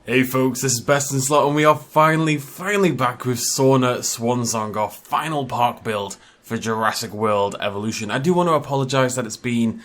Hey folks, this is BestInSlot and we are finally back with Sorna Swansong, our final park build for Jurassic World Evolution. I do want to apologise that it's been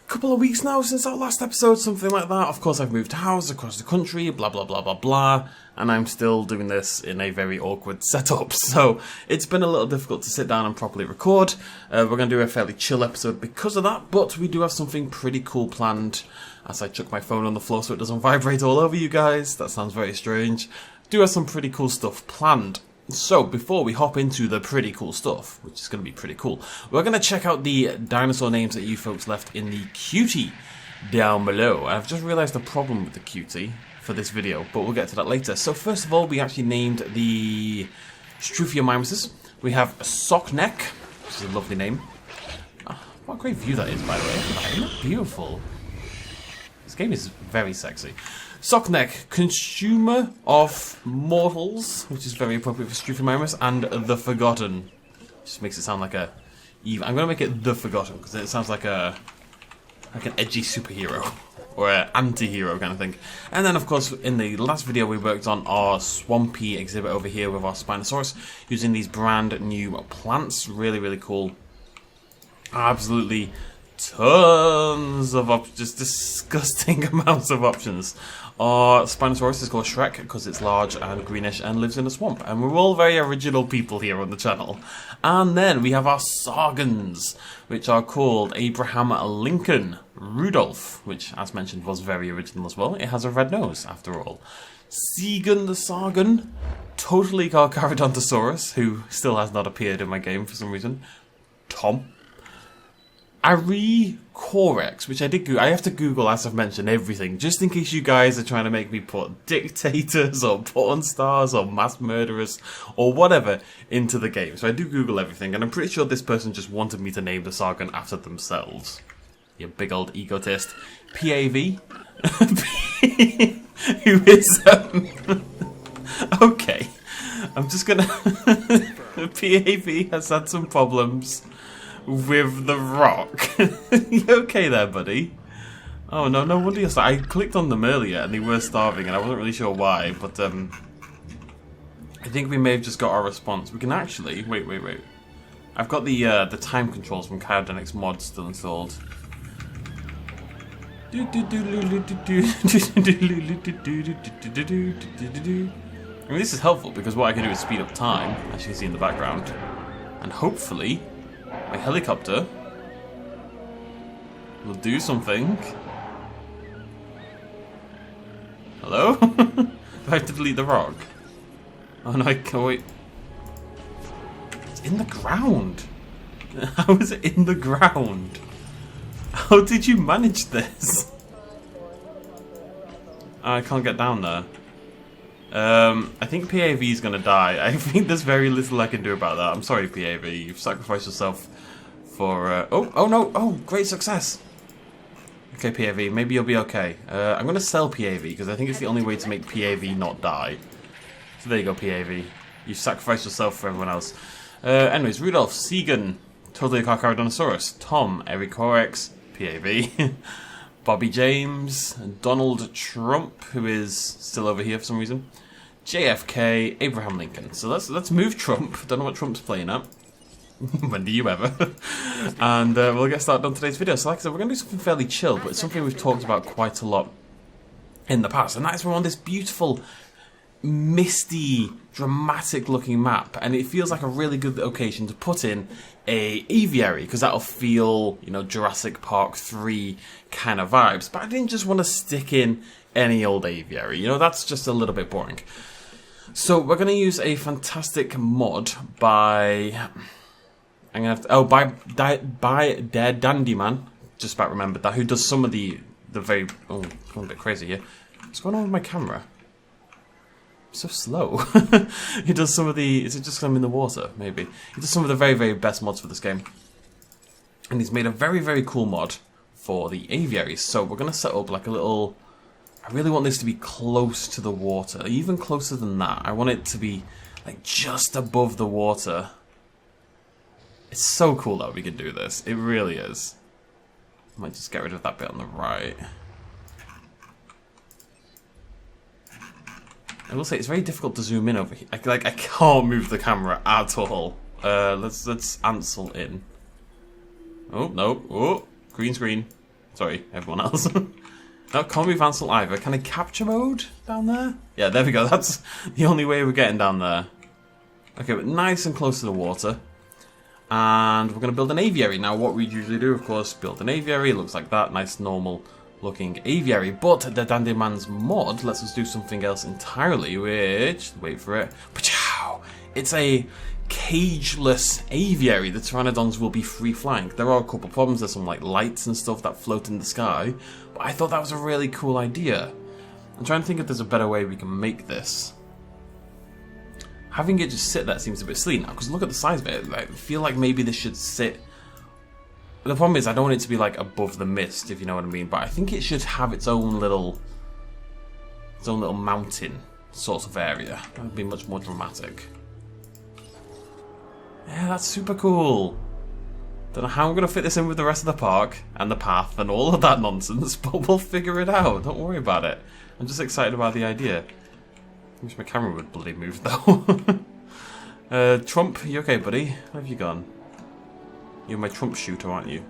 a couple of weeks now since our last episode, something like that. Of course I've moved house across the country, blah blah blah blah blah, and I'm still doing this in a very awkward setup, so it's been a little difficult to sit down and properly record. We're going to do a fairly chill episode because of that, but we do have something pretty cool planned. As I chuck my phone on the floor so it doesn't vibrate all over you guys. That sounds very strange. Do have some pretty cool stuff planned. So, before we hop into the pretty cool stuff, which is going to be pretty cool, we're going to check out the dinosaur names that you folks left in the cutie down below. I've just realised the problem with the cutie for this video, but we'll get to that later. So, first of all, we actually named the Struthiomimuses. We have Sockneck, which is a lovely name. Oh, what a great view that is, by the way. Isn't that beautiful? This game is very sexy. Sockneck, Consumer of Mortals, which is very appropriate for Struthiomimus, and The Forgotten. Just makes it sound like a... I'm going to make it The Forgotten, because it sounds like an edgy superhero, or an anti-hero kind of thing. And then, of course, in the last video we worked on our swampy exhibit over here with our Spinosaurus, using these brand new plants. Really, really cool. Absolutely tons of just disgusting amounts of options. Our Spinosaurus is called Shrek because it's large and greenish and lives in a swamp, and we're all very original people here on the channel. And then we have our Sargons, which are called Abraham Lincoln Rudolph, which, as mentioned, was very original as well. It has a red nose, after all. Segan the Sargon, totally Carcharodontosaurus, who still has not appeared in my game for some reason. Tom. Corex, which I have to Google, as I've mentioned, everything, just in case you guys are trying to make me put dictators or porn stars or mass murderers or whatever into the game. So I do Google everything, and I'm pretty sure this person just wanted me to name the Sargon after themselves. You big old egotist. PAV? Who is... okay. I'm just gonna... PAV has had some problems with the rock. You okay there, buddy? Oh no, no wonder you're I clicked on them earlier and they were starving and I wasn't really sure why, but I think we may have just got our response. We can actually wait. I've got the time controls from Cryogenics mod still installed. I mean, this is helpful because what I can do is speed up time, as you can see in the background, and hopefully my helicopter will do something. Hello? Do I have to delete the rock? Oh no, I can't wait. It's in the ground. How is it in the ground? How did you manage this? I can't get down there. I think PAV is going to die. I think there's very little I can do about that. I'm sorry, PAV. You've sacrificed yourself for... Oh no! Oh, great success! Okay, PAV, maybe you'll be okay. I'm going to sell PAV, because I think it's the only way to make PAV not die. So there you go, PAV. You've sacrificed yourself for everyone else. Anyways, Rudolph, Segan, totally Carcharodontosaurus, Tom, Eric Corex, PAV, Bobby James, Donald Trump, who is still over here for some reason, JFK, Abraham Lincoln. So let's move Trump. Don't know what Trump's playing at. When do you ever? And we'll get started on today's video. So like I said, we're going to do something fairly chill, but it's something we've talked about quite a lot in the past. And that is we're on this beautiful, misty, dramatic looking map. And it feels like a really good occasion to put in a aviary, because that'll feel, you know, Jurassic Park 3 kind of vibes. But I didn't just want to stick in any old aviary. You know, that's just a little bit boring. So we're going to use a fantastic mod by... I'm gonna have to, by Dead Dandyman, just about remembered that, who does some of the very... Oh, I'm going a bit crazy here. What's going on with my camera? I'm so slow. He does some of the... Is it just because I'm in the water? Maybe. He does some of the very, very best mods for this game. And he's made a very, very cool mod for the aviaries. So we're going to set up like a little... I really want this to be close to the water. Even closer than that. I want it to be like just above the water. It's so cool that we can do this. It really is. Might just get rid of that bit on the right. I will say it's very difficult to zoom in over here. I can't move the camera at all. Let's Ansel in. Oh no! Oh, green screen. Sorry, everyone else. No, can't move Ansel either. Can I capture mode down there? Yeah, there we go. That's the only way we're getting down there. Okay, but nice and close to the water. And we're going to build an aviary. Now, what we usually do, of course, build an aviary. It looks like that. Nice, normal looking aviary. But the Dandyman's mod lets us do something else entirely, which, wait for it, it's a cageless aviary. The Pteranodons will be free flying. There are a couple problems. There's some like lights and stuff that float in the sky, but I thought that was a really cool idea. I'm trying to think if there's a better way we can make this. Having it just sit there seems a bit silly now, because look at the size of it. I feel like maybe this should sit... The problem is I don't want it to be like above the mist, if you know what I mean, but I think it should have its own little mountain sort of area. That would be much more dramatic. Yeah, that's super cool. Don't know how I'm going to fit this in with the rest of the park and the path and all of that nonsense, but we'll figure it out. Don't worry about it. I'm just excited about the idea. I wish my camera would bloody move though. Trump, you okay, buddy? Where have you gone? You're my Trump shooter, aren't you?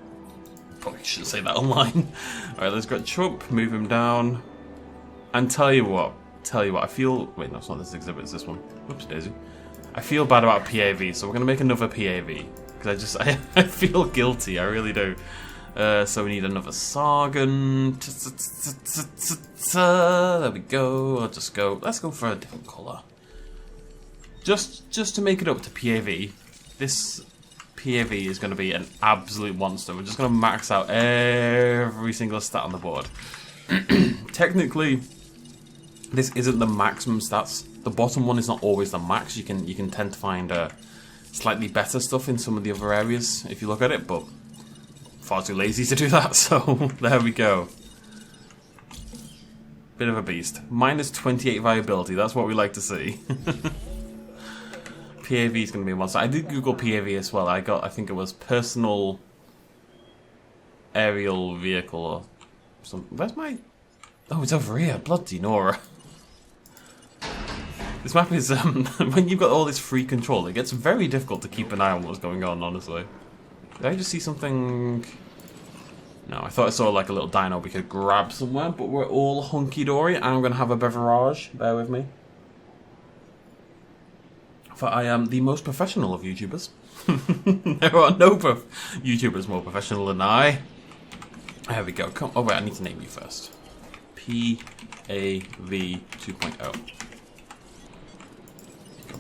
Probably shouldn't say that online. Alright, let's go Trump, move him down. And tell you what, I feel... Wait, no, it's not this exhibit, it's this one. Whoops, daisy. I feel bad about PAV, so we're going to make another PAV. Because I feel guilty, I really do. So we need another Sargon. There we go. I'll just go. Let's go for a different colour. Just to make it up to PAV. This PAV is going to be an absolute monster. We're just going to max out every single stat on the board. Technically, this isn't the maximum stats. The bottom one is not always the max. You can tend to find slightly better stuff in some of the other areas if you look at it, but far too lazy to do that, so there we go. Bit of a beast. Minus 28 viability, that's what we like to see. PAV is going to be a monster. I did Google PAV as well. I think it was personal aerial vehicle or something. Where's my... Oh, it's over here. Bloody Nora. This map is, when you've got all this free control, it gets very difficult to keep an eye on what's going on, honestly. Did I just see something? No, I thought I saw like a little dino we could grab somewhere, but we're all hunky-dory. I'm going to have a beverage. Bear with me. For I am the most professional of YouTubers. There are no YouTubers more professional than I. There we go. Come. Oh, wait, I need to name you first. PAV 2.0.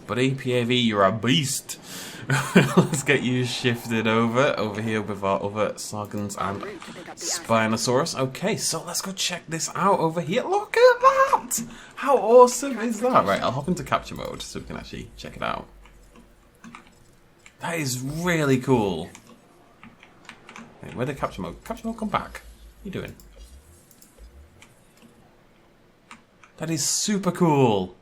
Buddy, PAV, you're a beast. Let's get you shifted over here with our other Sargons and Spinosaurus. Okay, so let's go check this out over here. Look at that! How awesome is that? Right, I'll hop into capture mode so we can actually check it out. That is really cool. Wait, where did capture mode? Capture mode, come back. What are you doing? That is super cool.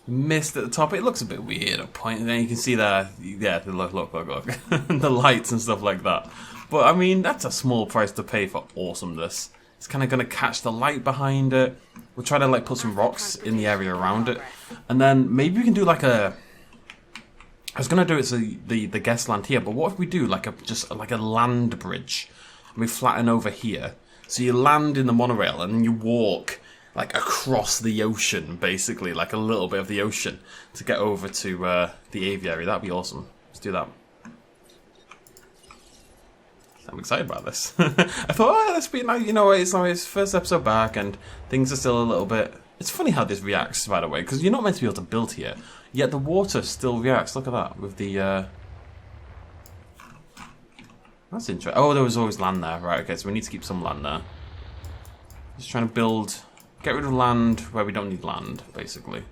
Mist at the top. It looks a bit weird at a point, and then you can see that, yeah, look, the lights and stuff like that. But I mean, that's a small price to pay for awesomeness. It's kind of going to catch the light behind it. We'll try to like put some rocks in the area around it, and then maybe we can do like a... I was going to do it so the guest land here, but what if we do like just like a land bridge, and we flatten over here, so you land in the monorail and then you walk like across the ocean, basically, like a little bit of the ocean to get over to the aviary. That'd be awesome. Let's do that. I'm excited about this. I thought, oh, let's be nice. You know, it's his first episode back, and things are still a little bit. It's funny how this reacts, by the way, because you're not meant to be able to build here, yet the water still reacts. Look at that with the. That's interesting. Oh, there was always land there, right? Okay, so we need to keep some land there. Just trying to build. Get rid of land where we don't need land, basically.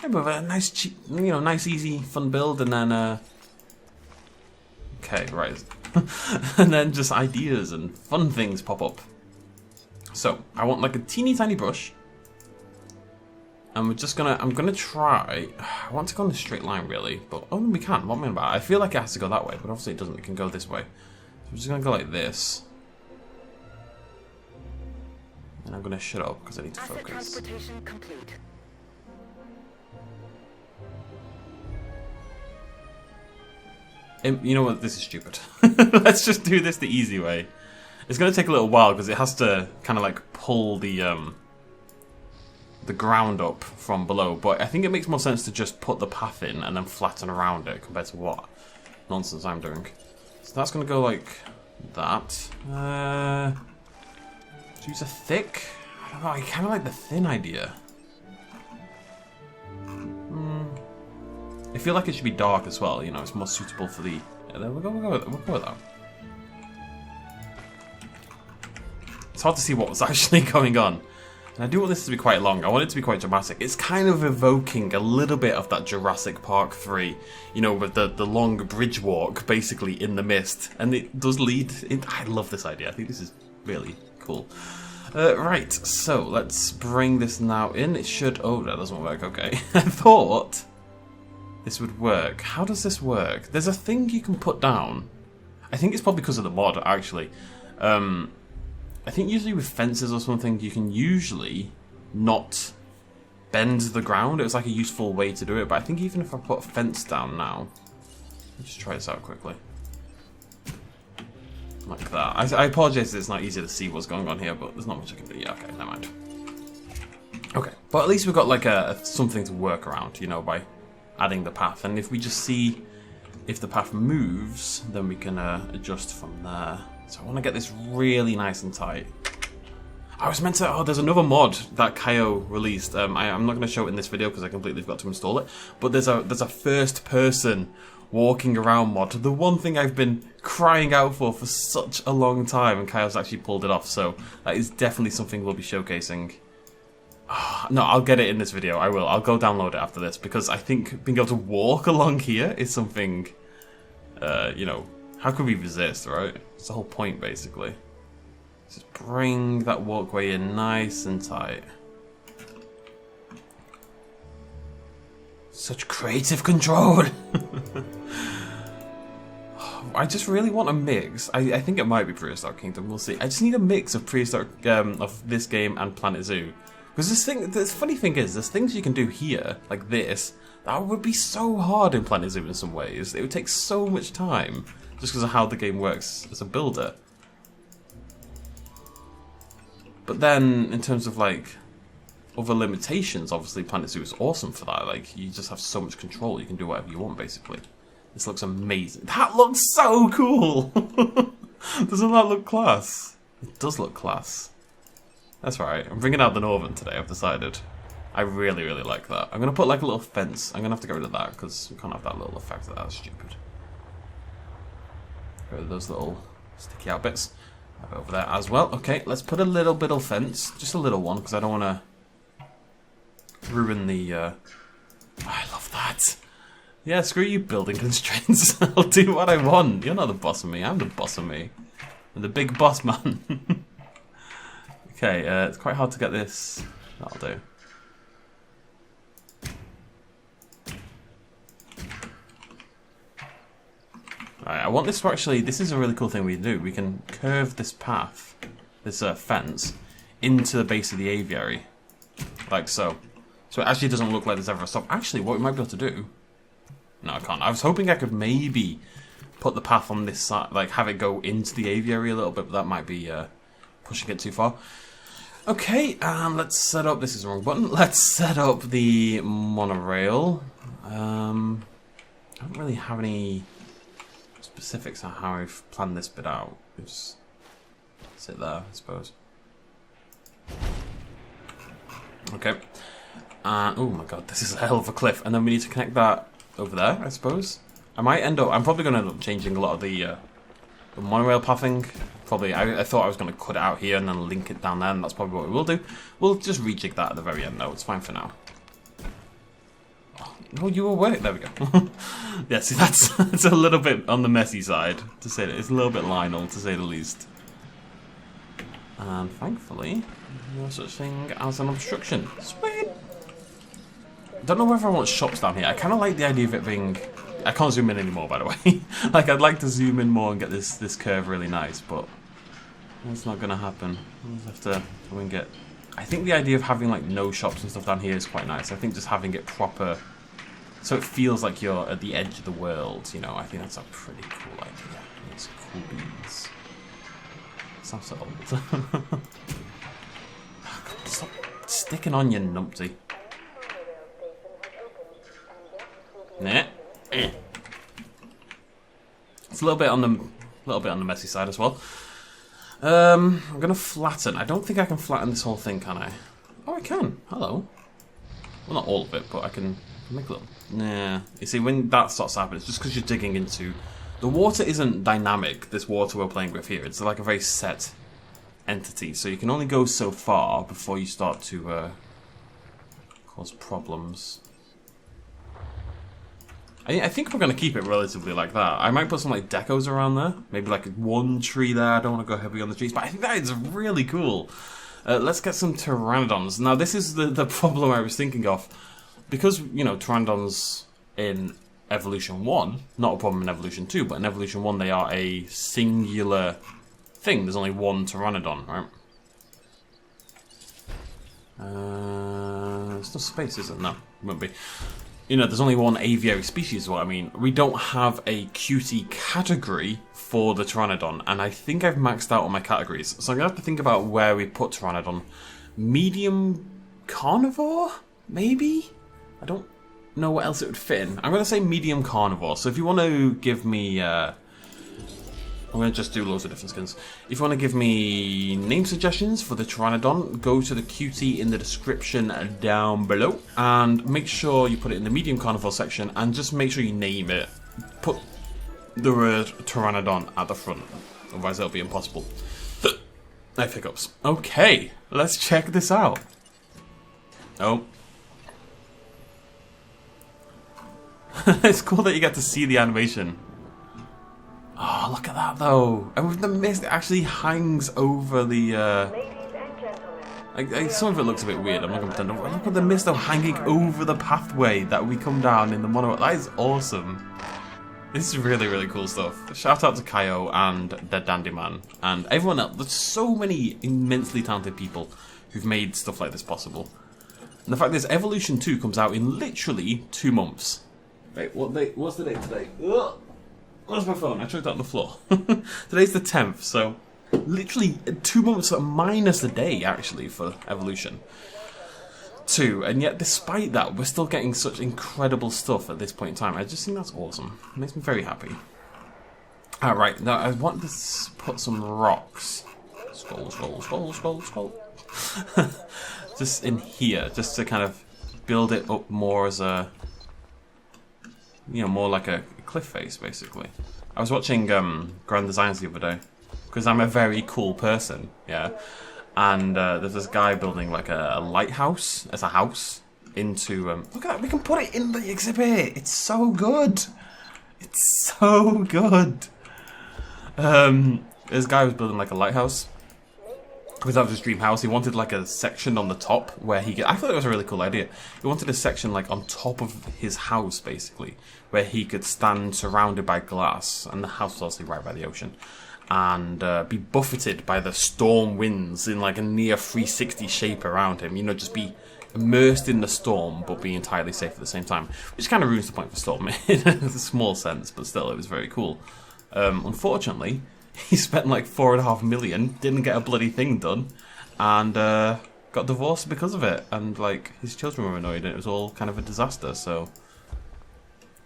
Yeah, but a nice, cheap, nice, easy, fun build, and then, okay, right. And then just ideas and fun things pop up. So, I want like a teeny tiny brush. And we're just gonna, I'm gonna try, I want to go in a straight line, really, but, oh, we can, what am I about? I feel like it has to go that way, but obviously it doesn't, it can go this way. So I'm just gonna go like this. And I'm going to shut up because I need to Asset focus. transportation complete. You know what? This is stupid. Let's just do this the easy way. It's going to take a little while because it has to kind of like pull the ground up from below. But I think it makes more sense to just put the path in and then flatten around it compared to what nonsense I'm doing. So that's going to go like that. Use a thick? I don't know. I kind of like the thin idea. I feel like it should be dark as well, you know, it's more suitable for the... Yeah, there we go, we'll go with that. It's hard to see what was actually going on. And I do want this to be quite long, I want it to be quite dramatic. It's kind of evoking a little bit of that Jurassic Park 3, you know, with the long bridge walk, basically, in the mist. And it does lead... I love this idea, I think this is really cool. Right, so let's bring this now in. It should... Oh, that doesn't work, okay. I thought... this would work. How does this work? There's a thing you can put down. I think it's probably because of the mod, actually. I think usually with fences or something, you can usually not bend the ground. It was like a useful way to do it, but I think even if I put a fence down now... Let's just try this out quickly. Like that. I apologise that it's not easy to see what's going on here, but there's not much I can do. Yeah, okay, never mind. Okay, but at least we've got like something to work around, you know, by... adding the path, and if we just see if the path moves, then we can adjust from there. So I want to get this really nice and tight. I was meant to... Oh, there's another mod that Kaio released. I'm not going to show it in this video because I completely forgot to install it. But there's a first person walking around mod. The one thing I've been crying out for such a long time, and Kaio's actually pulled it off. So that is definitely something we'll be showcasing. No, I'll get it in this video. I will. I'll go download it after this because I think being able to walk along here is something, you know, how could we resist, right? It's the whole point, basically. Just bring that walkway in nice and tight. Such creative control. I just really want a mix. I think it might be Prehistoric Kingdom. We'll see. I just need a mix of Prehistoric of this game and Planet Zoo. Because the funny thing is, there's things you can do here, like this, that would be so hard in Planet Zoo in some ways. It would take so much time, just because of how the game works as a builder. But then, in terms of, like, other limitations, obviously Planet Zoo is awesome for that. Like, you just have so much control, you can do whatever you want, basically. This looks amazing. That looks so cool! Doesn't that look class? It does look class. That's right, I'm bringing out the Northern today, I've decided. I really, really like that. I'm going to put like a little fence. I'm going to have to get rid of that because we can't have that little effect. That's stupid. Get rid of those little sticky out bits. Have it over there as well. Okay, let's put a little bit of fence. Just a little one because I don't want to ruin the... I love that. Yeah, screw you building constraints. I'll do what I want. You're not the boss of me, I'm the boss of me. I'm the big boss man. Okay, it's quite hard to get this. That'll do. Alright, I want this to actually... This is a really cool thing we can do. We can curve this path, this fence, into the base of the aviary. Like so. So it actually doesn't look like there's ever a stop. Actually, what we might be able to do... No, I can't. I was hoping I could maybe put the path on this side, like have it go into the aviary a little bit, but that might be pushing it too far. Okay, let's set up... This is the wrong button. Let's set up the monorail. I don't really have any specifics on how I've planned this bit out. Just sit there, I suppose. Okay. Oh my god, this is a hell of a cliff. And then we need to connect that over there, I suppose. I might end up... I'm probably going to end up changing a lot of the monorail pathing. Probably, I thought I was going to cut it out here and then link it down there, and that's probably what we will do. We'll just rejig that at the very end, though. It's fine for now. Oh, you were working. There we go. Yeah, see, that's a little bit on the messy side, to say that. It's a little bit Lionel, to say the least. And thankfully, no such thing as an obstruction. Sweet! Don't know whether I want shops down here. I kind of like the idea of it being... I can't zoom in anymore, by the way. Like, I'd like to zoom in more and get this curve really nice, but... That's not gonna happen. We'll have to go and get... I think the idea of having like no shops and stuff down here is quite nice. I think just having it proper, so it feels like you're at the edge of the world, you know, I think that's a pretty cool idea. It's cool beans. Sounds so old. Stop sticking on, you numpty. Nah. It's a little bit on the messy side as well. I'm gonna flatten. I don't think I can flatten this whole thing, can I? Oh, I can. Hello. Well, not all of it, but I can make a little. Nah. You see, when that starts happening, it's just because you're digging into. The water isn't dynamic. This water we're playing with here, it's like a very set entity. So you can only go so far before you start to cause problems. I think we're going to keep it relatively like that. I might put some like decos around there. Maybe like one tree there. I don't want to go heavy on the trees. But I think that is really cool. Let's get some Pteranodons. Now this is the problem I was thinking of. Because, you know, Pteranodons in Evolution 1, not a problem in Evolution 2, but in Evolution 1 they are a singular thing. There's only one Pteranodon, right? There's no space, is it? No, it won't be. You know, there's only one aviary species is what I mean. We don't have a cutie category for the Pteranodon, and I think I've maxed out on my categories. So I'm going to have to think about where we put Pteranodon. Medium carnivore? Maybe? I don't know what else it would fit in. I'm going to say medium carnivore. So if you want to give me... I'm going to just do loads of different skins. If you want to give me name suggestions for the Pteranodon, go to the QT in the description down below. And make sure you put it in the medium carnivore section and just make sure you name it. Put the word Pteranodon at the front. Otherwise it'll be impossible. I have hiccups. Okay, let's check this out. Oh. It's cool that you get to see the animation. Oh, look at that though! And with the mist, it actually hangs over the. Some of it looks a bit weird. I'm not going to pretend. Look at the mist though, hanging over the pathway that we come down in the mono. That is awesome. This is really, really cool stuff. Shout out to Kaio and the Dandy Man and everyone else. There's so many immensely talented people who've made stuff like this possible. And the fact is, Evolution 2 comes out in literally 2 months. Wait, what's the date today? Ugh. Where's my phone? I chucked it on the floor. Today's the 10th, so literally 2 months minus a day, actually, for Evolution 2. And yet, despite that, we're still getting such incredible stuff at this point in time. I just think that's awesome. It makes me very happy. Alright, now I want to put some rocks. Scroll. Just in here, just to kind of build it up more as a... You know, more like a cliff face, basically. I was watching Grand Designs the other day, because I'm a very cool person, yeah. And there's this guy building like a lighthouse as a house into... look at that, we can put it in the exhibit! It's so good! It's so good! This guy was building like a lighthouse. Because that was his dream house. He wanted like a section on the top where he could... I thought it was a really cool idea. He wanted a section like on top of his house, basically, where he could stand surrounded by glass, and the house was obviously right by the ocean, and be buffeted by the storm winds in like a near 360 shape around him. You know, just be immersed in the storm, but be entirely safe at the same time. Which kind of ruins the point for storm in a small sense, but still, it was very cool. Unfortunately... He spent like $4.5 million, didn't get a bloody thing done, and got divorced because of it. And like his children were annoyed, and it was all kind of a disaster. So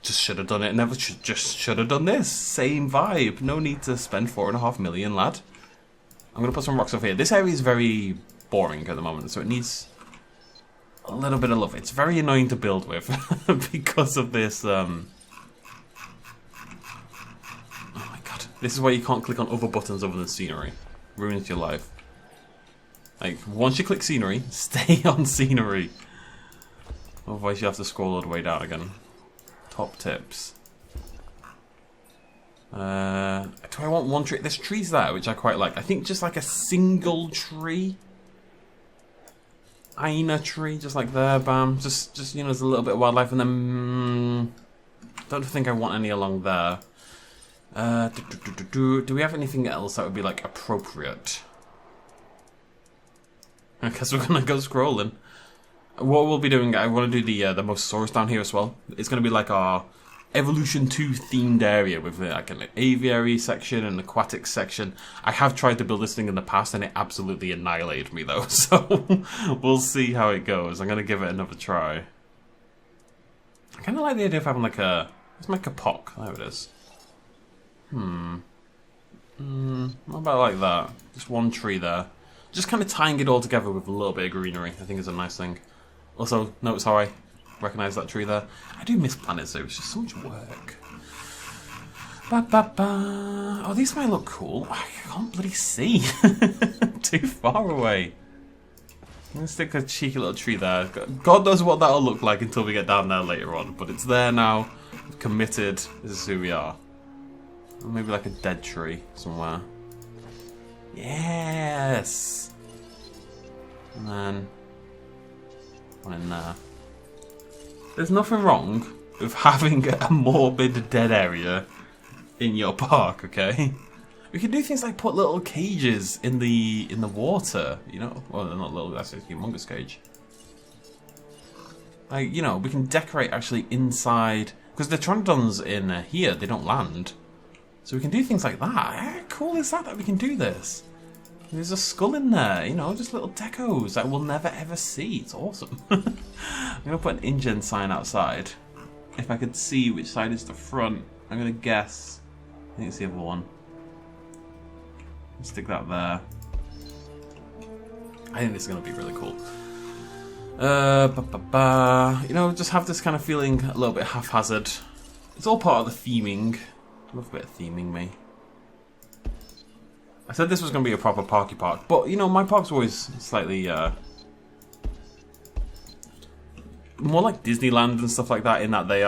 just should have done it. Never just should have done this. Same vibe. No need to spend $4.5 million, lad. I'm gonna put some rocks over here. This area is very boring at the moment, so it needs a little bit of love. It's very annoying to build with because of this. This is why you can't click on other buttons other than scenery. Ruins your life. Like, once you click scenery, stay on scenery. Otherwise you have to scroll all the way down again. Top tips. Do I want one tree? There's trees there, which I quite like. I think just like a single tree. Aina tree, just like there, bam. Just you know, there's a little bit of wildlife, and then... don't think I want any along there. Do we have anything else that would be like appropriate? I guess we're gonna go scrolling. What we'll be doing, I want to do the Mosasaurus down here as well. It's gonna be like our Evolution 2 themed area with like an aviary section and aquatic section. I have tried to build this thing in the past and it absolutely annihilated me though, so we'll see how it goes. I'm gonna give it another try. I kind of like the idea of having like a, let's make a POC. There it is. What about like that? Just one tree there. Just kind of tying it all together with a little bit of greenery. I think is a nice thing. Also, notice how I recognise that tree there. I do miss Planet Zoo. It's just so much work. Oh, these might look cool. I can't bloody see. Too far away. I'm going to stick a cheeky little tree there. God knows what that'll look like until we get down there later on. But it's there now. We've committed. This is who we are. Or maybe like a dead tree somewhere. Yes! And then one in there. There's nothing wrong with having a morbid dead area in your park, okay? We can do things like put little cages in the water, you know? Well, they're not little, that's a humongous cage. Like, you know, we can decorate actually inside, because the Pteranodons in here, they don't land. So we can do things like that. How cool is that we can do this? There's a skull in there, you know, just little decos that we'll never ever see. It's awesome. I'm going to put an InGen sign outside. If I could see which side is the front, I'm going to guess. I think it's the other one. Stick that there. I think this is going to be really cool. You know, just have this kind of feeling a little bit haphazard. It's all part of the theming. I love a bit of theming, me. I said this was going to be a proper parky park, but you know, my park's always slightly more like Disneyland and stuff like that, in that they've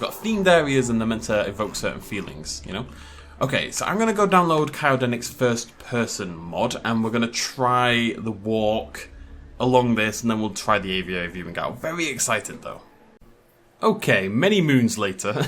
got themed areas and they're meant to evoke certain feelings, you know? Okay, so I'm going to go download Chaodenic's first person mod, and we're going to try the walk along this, and then we'll try the aviary viewing out. Very excited though. Okay, many moons later,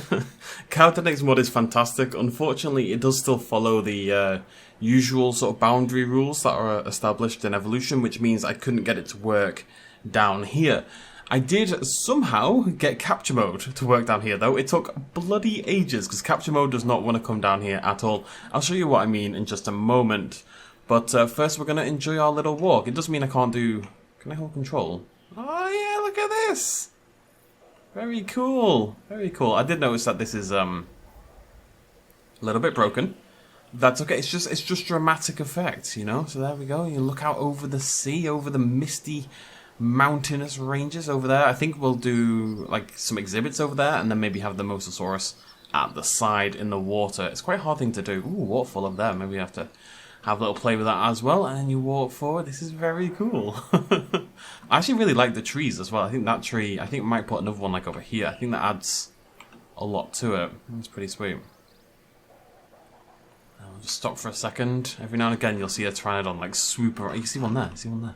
Chaodenic's mod is fantastic. Unfortunately, it does still follow the usual sort of boundary rules that are established in Evolution, which means I couldn't get it to work down here. I did somehow get capture mode to work down here, though. It took bloody ages, because capture mode does not want to come down here at all. I'll show you what I mean in just a moment. But first, we're going to enjoy our little walk. It does mean I can't do... Can I hold control? Oh, yeah, look at this! Very cool. Very cool. I did notice that this is a little bit broken. That's okay. It's just dramatic effect, you know. So there we go. You look out over the sea, over the misty mountainous ranges over there. I think we'll do like some exhibits over there, and then maybe have the Mosasaurus at the side in the water. It's quite a hard thing to do. Ooh, waterfall up there. Maybe we have to have a little play with that as well. And then you walk forward. This is very cool. I actually really like the trees as well. I think that tree, I think we might put another one like over here. I think that adds a lot to it. It's pretty sweet. I'll just stop for a second. Every now and again you'll see a Pteranodon like swoop around. You see one there, see one there.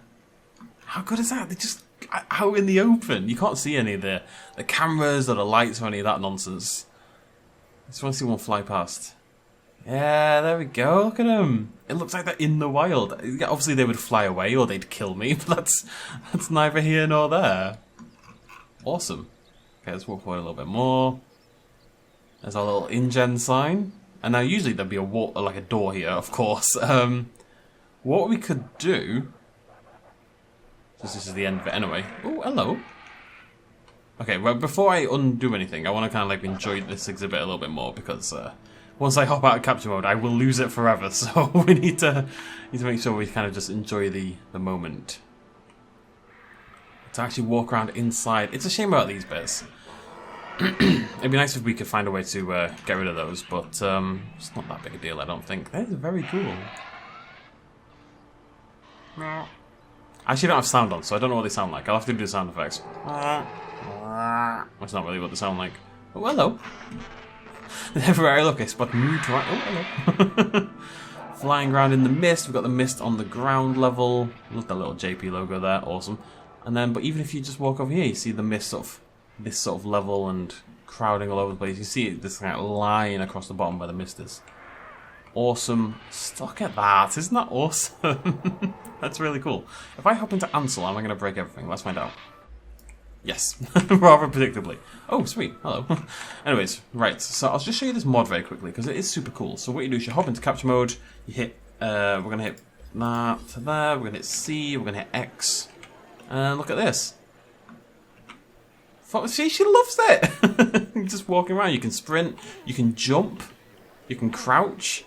How good is that? They're just out in the open. You can't see any of the cameras or the lights or any of that nonsense. I just want to see one fly past. Yeah, there we go. Look at them. It looks like they're in the wild. Obviously, they would fly away or they'd kill me, but that's neither here nor there. Awesome. Okay, let's walk forward a little bit more. There's our little InGen sign. And now usually there'd be like a door here, of course. What we could do... This is the end of it anyway. Oh, hello. Okay, well, before I undo anything, I want to kind of like enjoy this exhibit a little bit more, because once I hop out of capture mode, I will lose it forever. So we need to make sure we kind of just enjoy the moment. To actually walk around inside. It's a shame about these bits. It'd be nice if we could find a way to get rid of those, but it's not that big a deal, I don't think. That is very cool. I actually don't have sound on, so I don't know what they sound like. I'll have to do the sound effects. That's not really what they sound like. Oh, hello. Everywhere I look, I spot new Oh, hello. Flying around in the mist. We've got the mist on the ground level. Look, that little JP logo there. Awesome. And then, but even if you just walk over here, you see the mist of this sort of level, and crowding all over the place. You see this kind of line across the bottom where the mist is. Awesome. Look at that. Isn't that awesome? That's really cool. If I hop into Ansel, am I going to break everything? Let's find out. Yes. Rather predictably. Oh, sweet. Hello. Anyways, right. So I'll just show you this mod very quickly because it is super cool. So what you do is you hop into capture mode. You hit... we're going to hit that to there. We're going to hit C. We're going to hit X. And look at this. See, she loves it. You're just walking around. You can sprint. You can jump. You can crouch.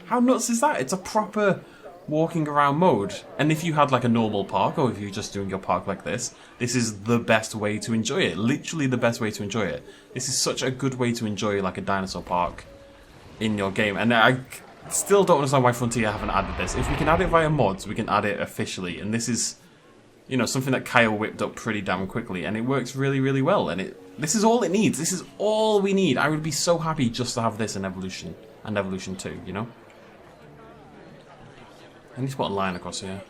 How nuts is that? It's a proper walking around mode. And if you had like a normal park, or if you're just doing your park like this is the best way to enjoy it. Literally the best way to enjoy it. This is such a good way to enjoy like a dinosaur park in your game. And I still don't understand why Frontier haven't added this. If we can add it via mods, we can add it officially. And this is, you know, something that Kyle whipped up pretty damn quickly. And it works really, really well. And this is all it needs. This is all we need. I would be so happy just to have this in Evolution and Evolution 2, you know? I need to put a line across here.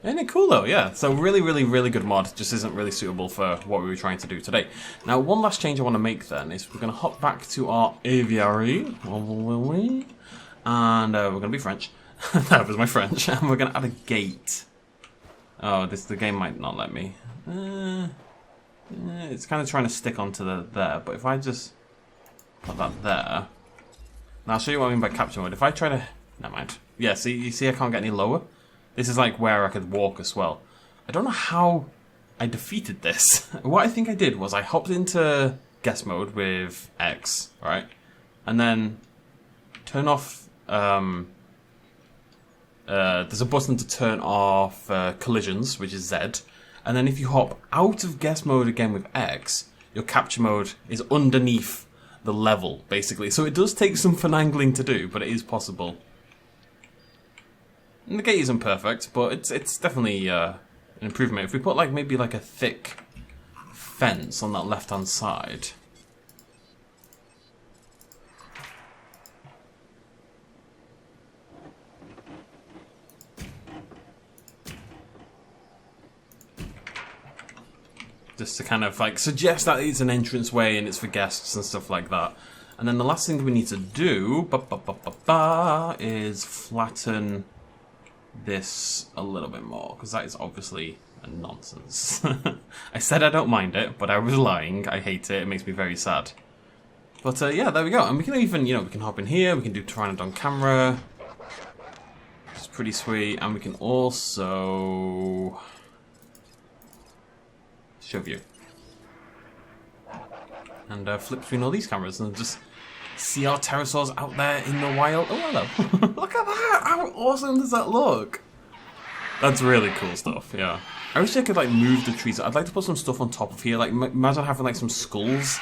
Isn't it cool though? Yeah. So really, really, really good mod. Just isn't really suitable for what we were trying to do today. Now, one last change I want to make then is we're going to hop back to our aviary. And we're going to be French. That was my French. And we're going to add a gate. Oh, the game might not let me. It's kind of trying to stick onto there. But if I just put that there. Now, I'll show you what I mean by capture mode. If I try to... Never mind. Yeah, see, you see I can't get any lower? This is like where I could walk as well. I don't know how I defeated this. What I think I did was I hopped into guest mode with X, right? And then turn off... there's a button to turn off collisions, which is Z. And then if you hop out of guest mode again with X, your capture mode is underneath the level, basically. So it does take some finagling to do, but it is possible. And the gate isn't perfect, but it's definitely an improvement. If we put like maybe like a thick fence on that left-hand side. Just to kind of like suggest that it's an entranceway and it's for guests and stuff like that. And then the last thing we need to do is flatten this a little bit more, because that is obviously a nonsense. I said I don't mind it, but I was lying. I hate it. It makes me very sad. But yeah, there we go. And we can even, you know, we can hop in here. We can do Pteranodon camera. It's pretty sweet. And we can also show view. And flip between all these cameras and just see our pterosaurs out there in the wild. Oh, hello. Look at that. How awesome does that look? That's really cool stuff, yeah. I wish I could like move the trees. I'd like to put some stuff on top of here. Like imagine having like some skulls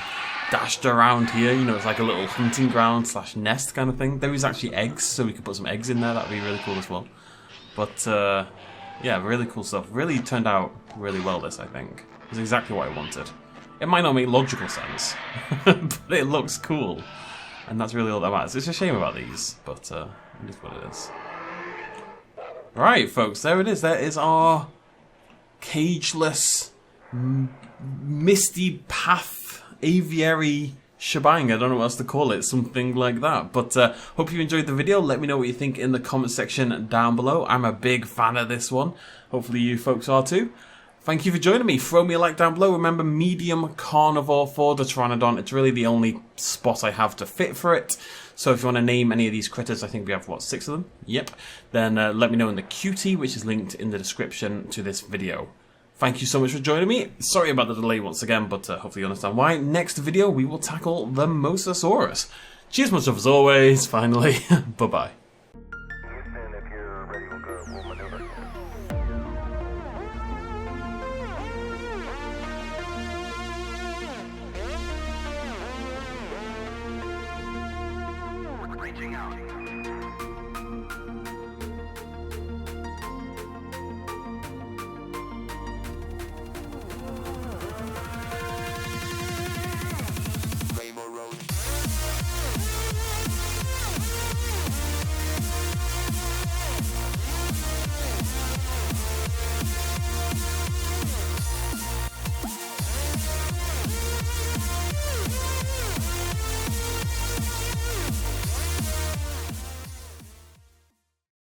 dashed around here. You know, it's like a little hunting ground / nest kind of thing. There is actually eggs, so we could put some eggs in there. That'd be really cool as well. But yeah, really cool stuff. Really turned out really well, this, I think. It's exactly what I wanted. It might not make logical sense, but it looks cool. And that's really all that matters. It's a shame about these, but it is what it is. Right, folks, there it is. There is our cageless, misty path aviary shebang. I don't know what else to call it. Something like that. But hope you enjoyed the video. Let me know what you think in the comment section down below. I'm a big fan of this one. Hopefully you folks are too. Thank you for joining me. Throw me a like down below. Remember, medium carnivore for the Pteranodon. It's really the only spot I have to fit for it. So if you want to name any of these critters, I think we have, what, 6 of them? Yep. Then let me know in the QT, which is linked in the description to this video. Thank you so much for joining me. Sorry about the delay once again, but hopefully you understand why. Next video, we will tackle the Mosasaurus. Cheers much love as always, finally. Bye-bye. Reaching out.